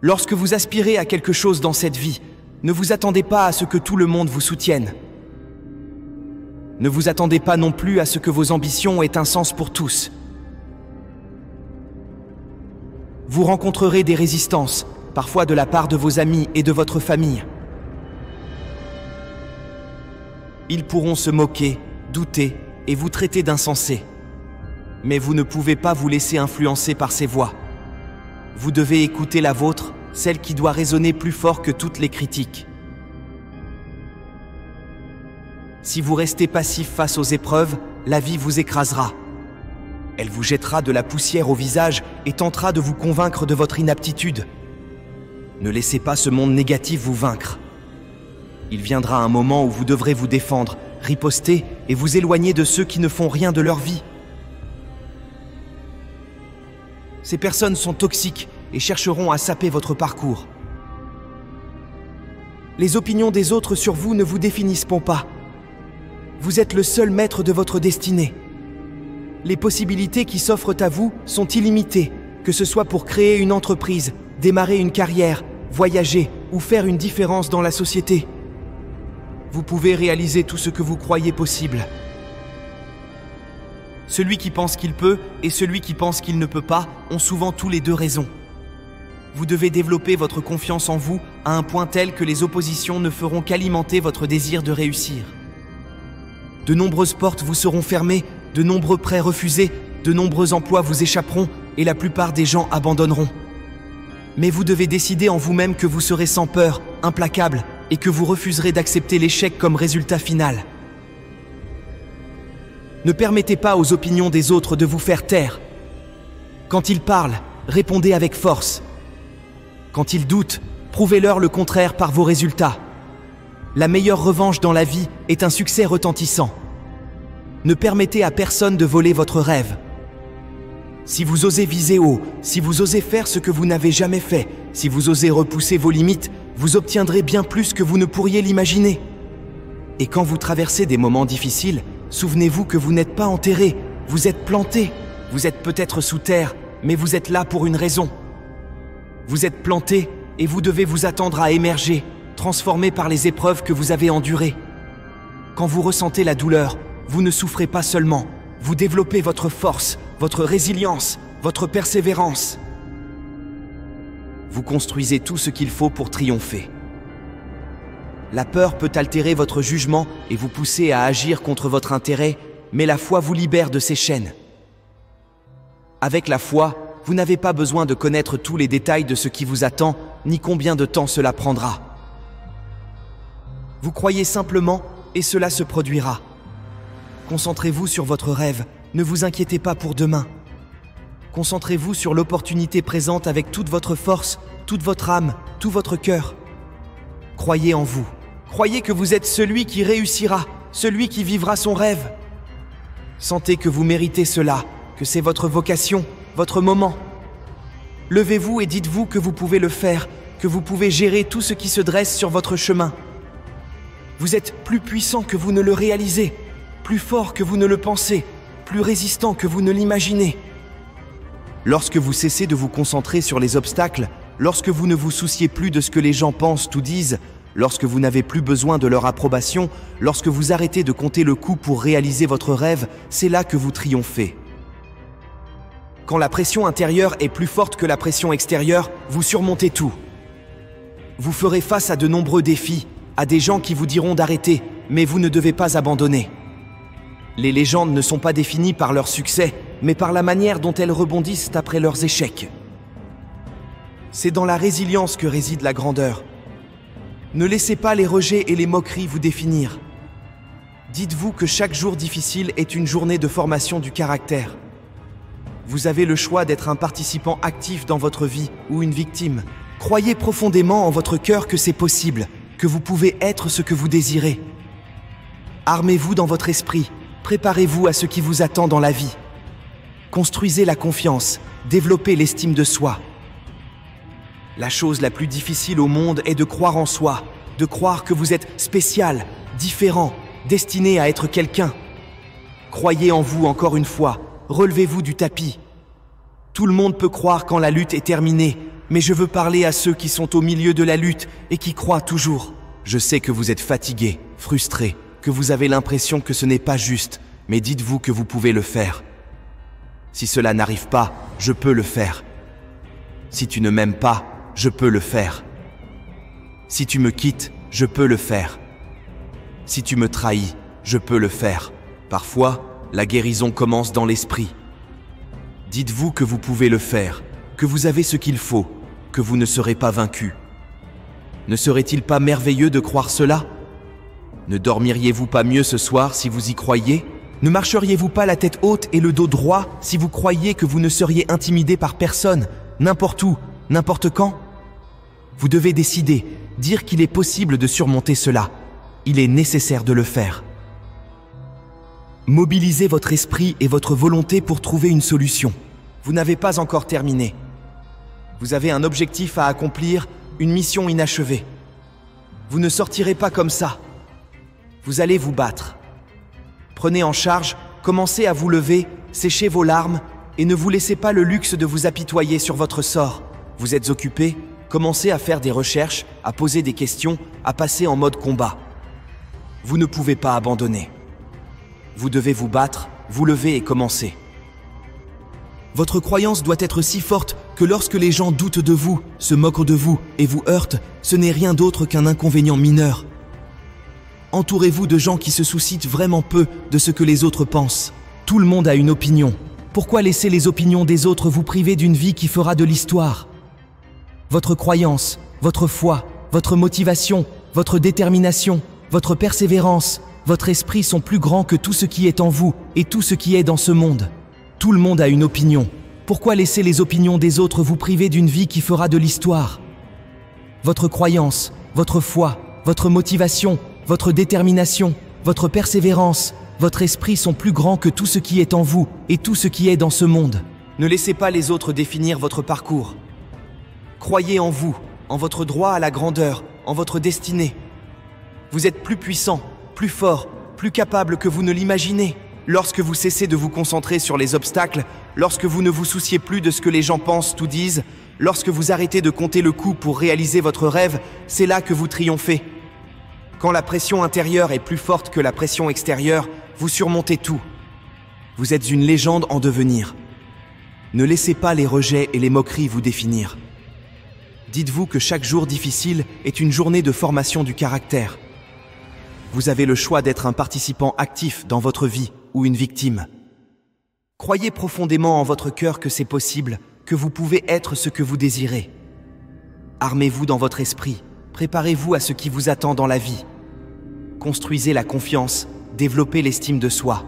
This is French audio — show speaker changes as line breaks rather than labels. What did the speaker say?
Lorsque vous aspirez à quelque chose dans cette vie, ne vous attendez pas à ce que tout le monde vous soutienne. Ne vous attendez pas non plus à ce que vos ambitions aient un sens pour tous. Vous rencontrerez des résistances, parfois de la part de vos amis et de votre famille. Ils pourront se moquer, douter et vous traiter d'insensé. Mais vous ne pouvez pas vous laisser influencer par ces voix. Vous devez écouter la vôtre, celle qui doit résonner plus fort que toutes les critiques. Si vous restez passif face aux épreuves, la vie vous écrasera. Elle vous jettera de la poussière au visage et tentera de vous convaincre de votre inaptitude. Ne laissez pas ce monde négatif vous vaincre. Il viendra un moment où vous devrez vous défendre, riposter et vous éloigner de ceux qui ne font rien de leur vie. Ces personnes sont toxiques et chercheront à saper votre parcours. Les opinions des autres sur vous ne vous définissent pas. Vous êtes le seul maître de votre destinée. Les possibilités qui s'offrent à vous sont illimitées, que ce soit pour créer une entreprise, démarrer une carrière, voyager ou faire une différence dans la société. Vous pouvez réaliser tout ce que vous croyez possible. Celui qui pense qu'il peut et celui qui pense qu'il ne peut pas ont souvent tous les deux raison. Vous devez développer votre confiance en vous à un point tel que les oppositions ne feront qu'alimenter votre désir de réussir. De nombreuses portes vous seront fermées, de nombreux prêts refusés, de nombreux emplois vous échapperont et la plupart des gens abandonneront. Mais vous devez décider en vous-même que vous serez sans peur, implacable, et que vous refuserez d'accepter l'échec comme résultat final. Ne permettez pas aux opinions des autres de vous faire taire. Quand ils parlent, répondez avec force. Quand ils doutent, prouvez-leur le contraire par vos résultats. La meilleure revanche dans la vie est un succès retentissant. Ne permettez à personne de voler votre rêve. Si vous osez viser haut, si vous osez faire ce que vous n'avez jamais fait, si vous osez repousser vos limites, vous obtiendrez bien plus que vous ne pourriez l'imaginer. Et quand vous traversez des moments difficiles, souvenez-vous que vous n'êtes pas enterré, vous êtes planté. Vous êtes peut-être sous terre, mais vous êtes là pour une raison. Vous êtes planté et vous devez vous attendre à émerger, transformé par les épreuves que vous avez endurées. Quand vous ressentez la douleur, vous ne souffrez pas seulement, vous développez votre force, votre résilience, votre persévérance. Vous construisez tout ce qu'il faut pour triompher. La peur peut altérer votre jugement et vous pousser à agir contre votre intérêt, mais la foi vous libère de ces chaînes. Avec la foi, vous n'avez pas besoin de connaître tous les détails de ce qui vous attend, ni combien de temps cela prendra. Vous croyez simplement et cela se produira. Concentrez-vous sur votre rêve, ne vous inquiétez pas pour demain. Concentrez-vous sur l'opportunité présente avec toute votre force, toute votre âme, tout votre cœur. Croyez en vous. Croyez que vous êtes celui qui réussira, celui qui vivra son rêve. Sentez que vous méritez cela, que c'est votre vocation, votre moment. Levez-vous et dites-vous que vous pouvez le faire, que vous pouvez gérer tout ce qui se dresse sur votre chemin. Vous êtes plus puissant que vous ne le réalisez, plus fort que vous ne le pensez, plus résistant que vous ne l'imaginez. Lorsque vous cessez de vous concentrer sur les obstacles, lorsque vous ne vous souciez plus de ce que les gens pensent ou disent, lorsque vous n'avez plus besoin de leur approbation, lorsque vous arrêtez de compter le coup pour réaliser votre rêve, c'est là que vous triomphez. Quand la pression intérieure est plus forte que la pression extérieure, vous surmontez tout. Vous ferez face à de nombreux défis, à des gens qui vous diront d'arrêter, mais vous ne devez pas abandonner. Les légendes ne sont pas définies par leur succès, mais par la manière dont elles rebondissent après leurs échecs. C'est dans la résilience que réside la grandeur. Ne laissez pas les rejets et les moqueries vous définir. Dites-vous que chaque jour difficile est une journée de formation du caractère. Vous avez le choix d'être un participant actif dans votre vie ou une victime. Croyez profondément en votre cœur que c'est possible, que vous pouvez être ce que vous désirez. Armez-vous dans votre esprit, préparez-vous à ce qui vous attend dans la vie. Construisez la confiance, développez l'estime de soi. La chose la plus difficile au monde est de croire en soi, de croire que vous êtes spécial, différent, destiné à être quelqu'un. Croyez en vous encore une fois, relevez-vous du tapis. Tout le monde peut croire quand la lutte est terminée, mais je veux parler à ceux qui sont au milieu de la lutte et qui croient toujours. Je sais que vous êtes fatigués, frustrés, que vous avez l'impression que ce n'est pas juste, mais dites-vous que vous pouvez le faire. Si cela n'arrive pas, je peux le faire. Si tu ne m'aimes pas, je peux le faire. Si tu me quittes, je peux le faire. Si tu me trahis, je peux le faire. Parfois, la guérison commence dans l'esprit. Dites-vous que vous pouvez le faire, que vous avez ce qu'il faut, que vous ne serez pas vaincu. Ne serait-il pas merveilleux de croire cela? Ne dormiriez-vous pas mieux ce soir si vous y croyiez? Ne marcheriez-vous pas la tête haute et le dos droit si vous croyiez que vous ne seriez intimidé par personne, n'importe où, n'importe quand? Vous devez décider, dire qu'il est possible de surmonter cela. Il est nécessaire de le faire. Mobilisez votre esprit et votre volonté pour trouver une solution. Vous n'avez pas encore terminé. Vous avez un objectif à accomplir, une mission inachevée. Vous ne sortirez pas comme ça. Vous allez vous battre. Prenez en charge, commencez à vous lever, séchez vos larmes et ne vous laissez pas le luxe de vous apitoyer sur votre sort. Vous êtes occupé, commencez à faire des recherches, à poser des questions, à passer en mode combat. Vous ne pouvez pas abandonner. Vous devez vous battre, vous lever et commencer. Votre croyance doit être si forte que lorsque les gens doutent de vous, se moquent de vous et vous heurtent, ce n'est rien d'autre qu'un inconvénient mineur. Entourez-vous de gens qui se soucient vraiment peu de ce que les autres pensent. Tout le monde a une opinion. Pourquoi laisser les opinions des autres vous priver d'une vie qui fera de l'histoire? Votre croyance, votre foi, votre motivation, votre détermination, votre persévérance, votre esprit sont plus grands que tout ce qui est en vous et tout ce qui est dans ce monde. Tout le monde a une opinion. Pourquoi laisser les opinions des autres vous priver d'une vie qui fera de l'histoire? Votre croyance, votre foi, votre motivation, votre détermination, votre persévérance, votre esprit sont plus grands que tout ce qui est en vous et tout ce qui est dans ce monde. Ne laissez pas les autres définir votre parcours. Croyez en vous, en votre droit à la grandeur, en votre destinée. Vous êtes plus puissant, plus fort, plus capable que vous ne l'imaginez. Lorsque vous cessez de vous concentrer sur les obstacles, lorsque vous ne vous souciez plus de ce que les gens pensent ou disent, lorsque vous arrêtez de compter le coup pour réaliser votre rêve, c'est là que vous triomphez. Quand la pression intérieure est plus forte que la pression extérieure, vous surmontez tout. Vous êtes une légende en devenir. Ne laissez pas les rejets et les moqueries vous définir. Dites-vous que chaque jour difficile est une journée de formation du caractère. Vous avez le choix d'être un participant actif dans votre vie ou une victime. Croyez profondément en votre cœur que c'est possible, que vous pouvez être ce que vous désirez. Armez-vous dans votre esprit. Préparez-vous à ce qui vous attend dans la vie. Construisez la confiance, développez l'estime de soi.